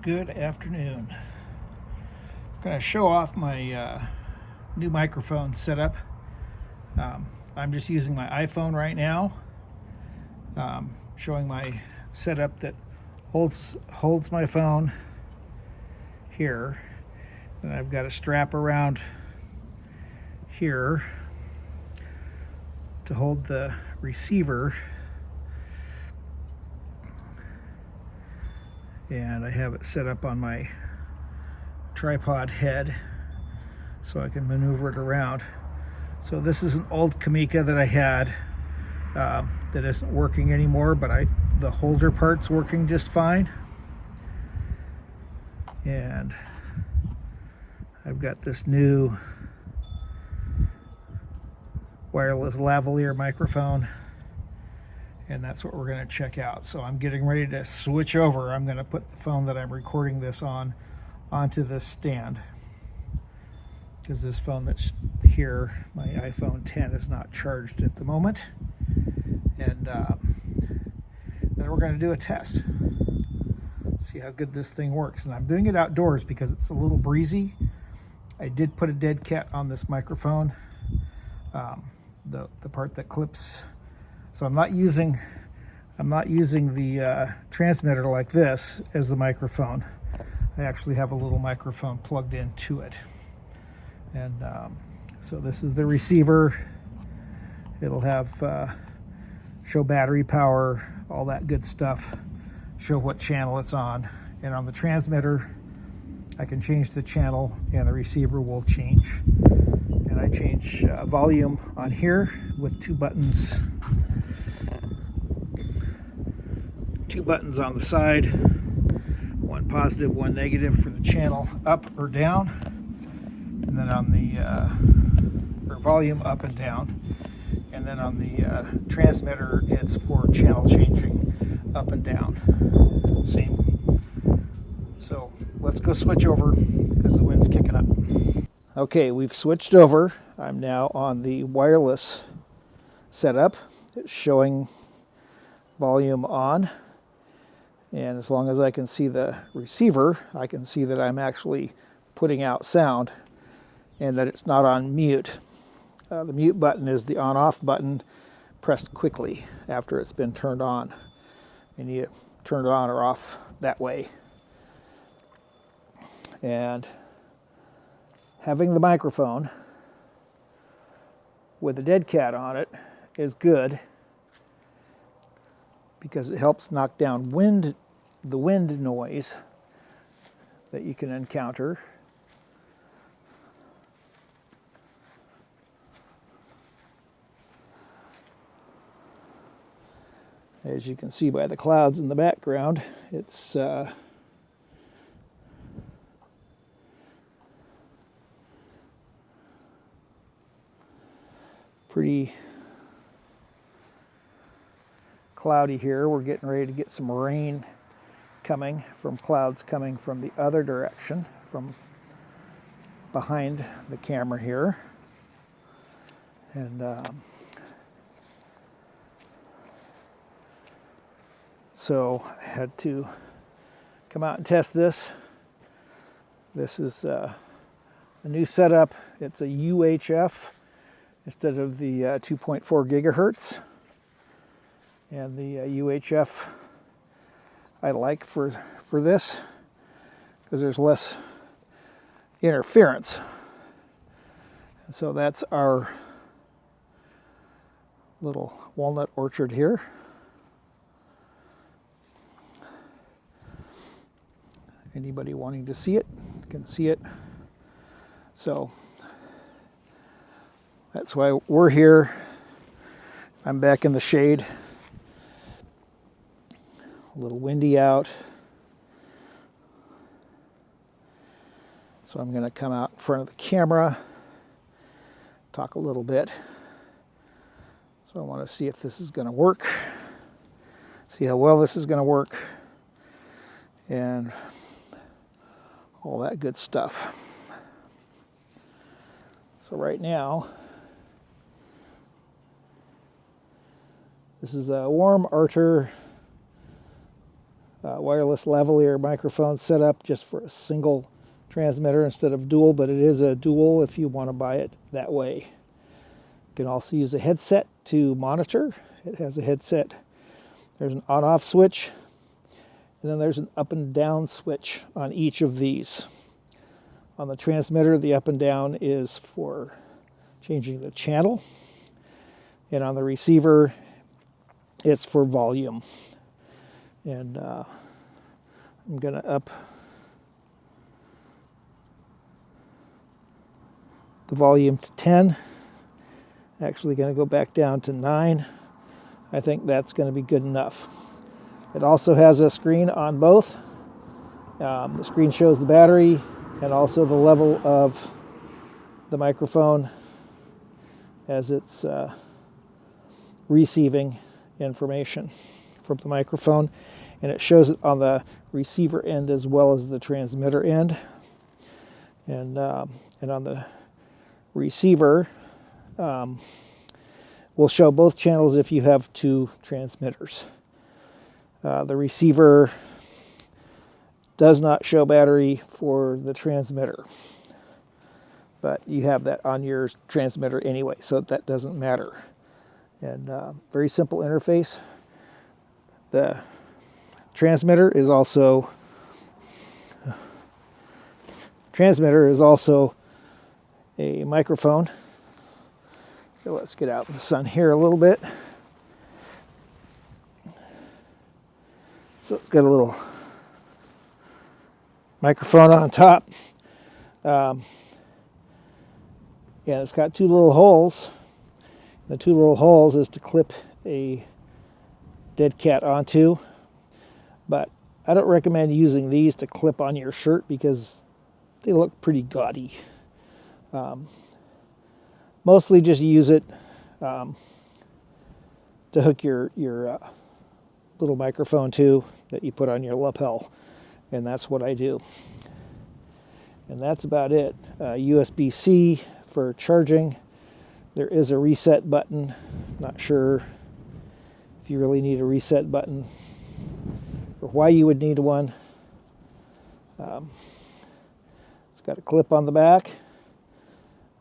Good afternoon. I'm going to show off my new microphone setup. I'm just using my iPhone right now, showing my setup that holds my phone here. And I've got a strap around here to hold the receiver, and I have it set up on my tripod head so I can maneuver it around. So this is an old Kamika that I had that isn't working anymore, but the holder part's working just fine. And I've got this new wireless lavalier microphone, and that's what we're going to check out. So I'm getting ready to switch over. I'm going to put the phone that I'm recording this on onto this stand, because this phone that's here, my iPhone 10, is not charged at the moment. And then we're going to do a test, see how good this thing works. And I'm doing it outdoors because it's a little breezy. I did put a dead cat on this microphone, the part that clips. So I'm not using the transmitter like this as the microphone. I actually have a little microphone plugged into it. And so this is the receiver. It'll have show battery power, all that good stuff, show what channel it's on. And on the transmitter, I can change the channel and the receiver will change. And I change volume on here with two buttons on the side, one positive, one negative for the channel up or down, and then on the volume up and down, and then on the transmitter it's for channel changing up and down. Same. So let's go switch over because the wind's kicking up. Okay, we've switched over. I'm now on the wireless setup. It's showing volume on. And as long as I can see the receiver, I can see that I'm actually putting out sound and that it's not on mute. The mute button is the on-off button pressed quickly after it's been turned on. And you turn it on or off that way. And having the microphone with a dead cat on it is good, because it helps knock down the wind noise that you can encounter. As you can see by the clouds in the background, it's pretty cloudy here. We're getting ready to get some rain coming from clouds coming from the other direction, from behind the camera here. And so I had to come out and test this. This is a new setup. It's a UHF instead of the 2.4 gigahertz. And the UHF I like for this because there's less interference. And so that's our little walnut orchard here. Anybody wanting to see it can see it. So that's why we're here. I'm back in the shade. A little windy out. So I'm going to come out in front of the camera, talk a little bit. So I want to see if this is going to work, see how well this is going to work, and all that good stuff. So right now, this is a Warmarter wireless lavalier microphone set up just for a single transmitter instead of dual, but it is a dual if you want to buy it that way. You can also use a headset to monitor. It has a headset. There's an on-off switch, and then there's an up and down switch on each of these. On the transmitter, the up and down is for changing the channel, and on the receiver, it's for volume. And I'm going to up the volume to 10. Actually going to go back down to 9. I think that's going to be good enough. It also has a screen on both. The screen shows the battery and also the level of the microphone as it's receiving information from the microphone, and it shows it on the receiver end as well as the transmitter end. And on the receiver, we'll show both channels if you have 2 transmitters. The receiver does not show battery for the transmitter, but you have that on your transmitter anyway, so that doesn't matter. And very simple interface. The transmitter is also a microphone. So let's get out in the sun here a little bit. So it's got a little microphone on top. And it's got 2 little holes. The 2 little holes is to clip a dead cat onto, but I don't recommend using these to clip on your shirt because they look pretty gaudy. Mostly just use it to hook your little microphone to that you put on your lapel, and that's what I do. And that's about it. USB-C for charging. There is a reset button. Not sure if you really need a reset button or why you would need one. It's got a clip on the back.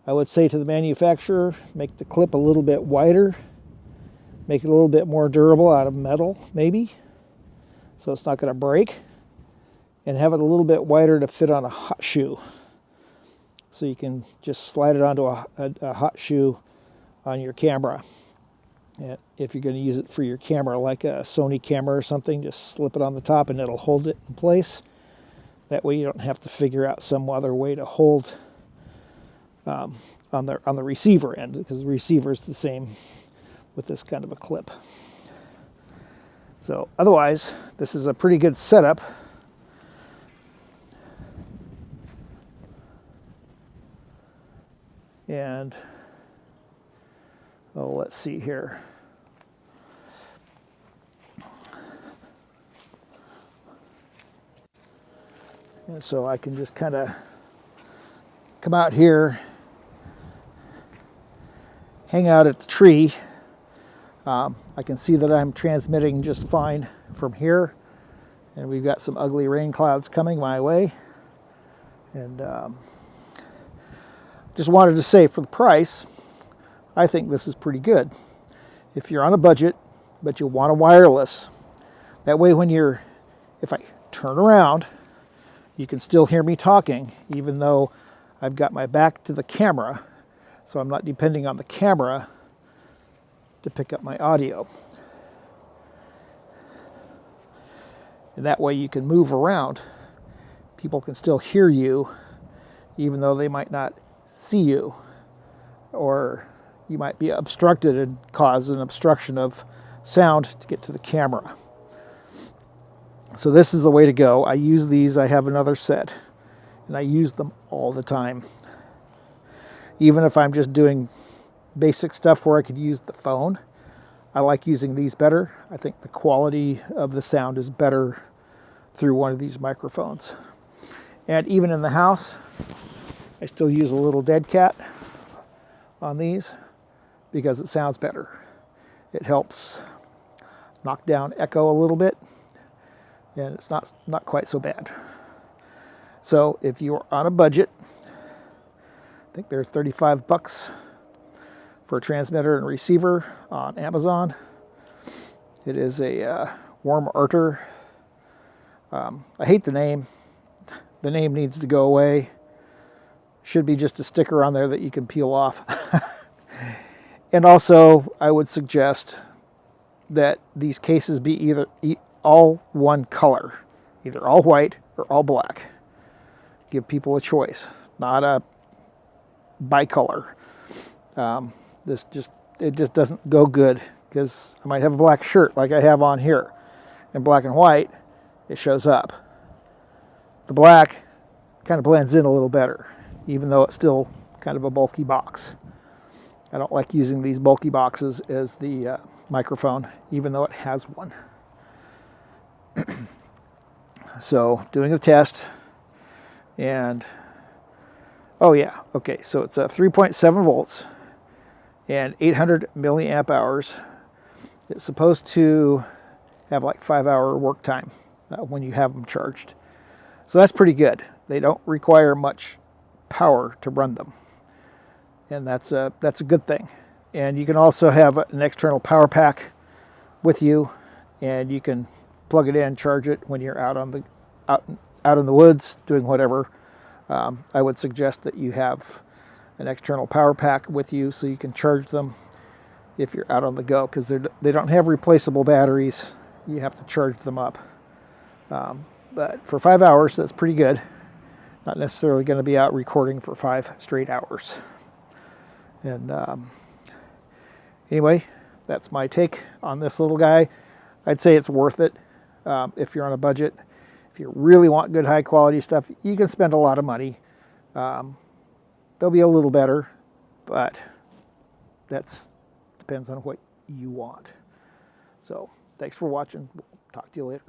I would say to the manufacturer, make the clip a little bit wider, make it a little bit more durable out of metal, maybe, so it's not going to break, and have it a little bit wider to fit on a hot shoe. So you can just slide it onto a hot shoe on your camera. And if you're going to use it for your camera, like a Sony camera or something, just slip it on the top and it'll hold it in place. That way you don't have to figure out some other way to hold on the receiver end, because the receiver is the same with this kind of a clip. So otherwise, this is a pretty good setup. And let's see here. And so I can just kind of come out here, hang out at the tree. I can see that I'm transmitting just fine from here, and we've got some ugly rain clouds coming my way. And just wanted to say, for the price, I think this is pretty good. If you're on a budget, but you want a wireless, that way if I turn around, you can still hear me talking, even though I've got my back to the camera, so I'm not depending on the camera to pick up my audio. And that way you can move around. People can still hear you, even though they might not see you, or you might be obstructed and cause an obstruction of sound to get to the camera. So this is the way to go. I use these. I have another set, and I use them all the time. Even if I'm just doing basic stuff where I could use the phone, I like using these better. I think the quality of the sound is better through one of these microphones. And even in the house, I still use a little dead cat on these because it sounds better. It helps knock down echo a little bit. and it's not quite so bad. So if you're on a budget, I think they're $35 for a transmitter and receiver on Amazon. It is a Warmarter. I hate the name. The name needs to go away. Should be just a sticker on there that you can peel off. And also, I would suggest that these cases be either all one color, either all white or all black. Give people a choice, not a bicolor. It just doesn't go good, because I might have a black shirt like I have on here, and black and white, it shows up. The black kind of blends in a little better, even though it's still kind of a bulky box. I don't like using these bulky boxes as the microphone, even though it has one. So, doing a test, and oh yeah, okay, so it's a 3.7 volts and 800 milliamp hours. It's supposed to have like 5-hour work time when you have them charged. So that's pretty good. They don't require much power to run them, and that's a good thing. And you can also have an external power pack with you, and you can plug it in, charge it when you're out in the woods doing whatever. I would suggest that you have an external power pack with you so you can charge them if you're out on the go, because they don't have replaceable batteries. You have to charge them up. But for 5 hours, that's pretty good. Not necessarily going to be out recording for 5 straight hours. And anyway, that's my take on this little guy. I'd say it's worth it if you're on a budget. If you really want good high quality stuff, you can spend a lot of money. They'll be a little better, but that depends on what you want. So thanks for watching. We'll talk to you later.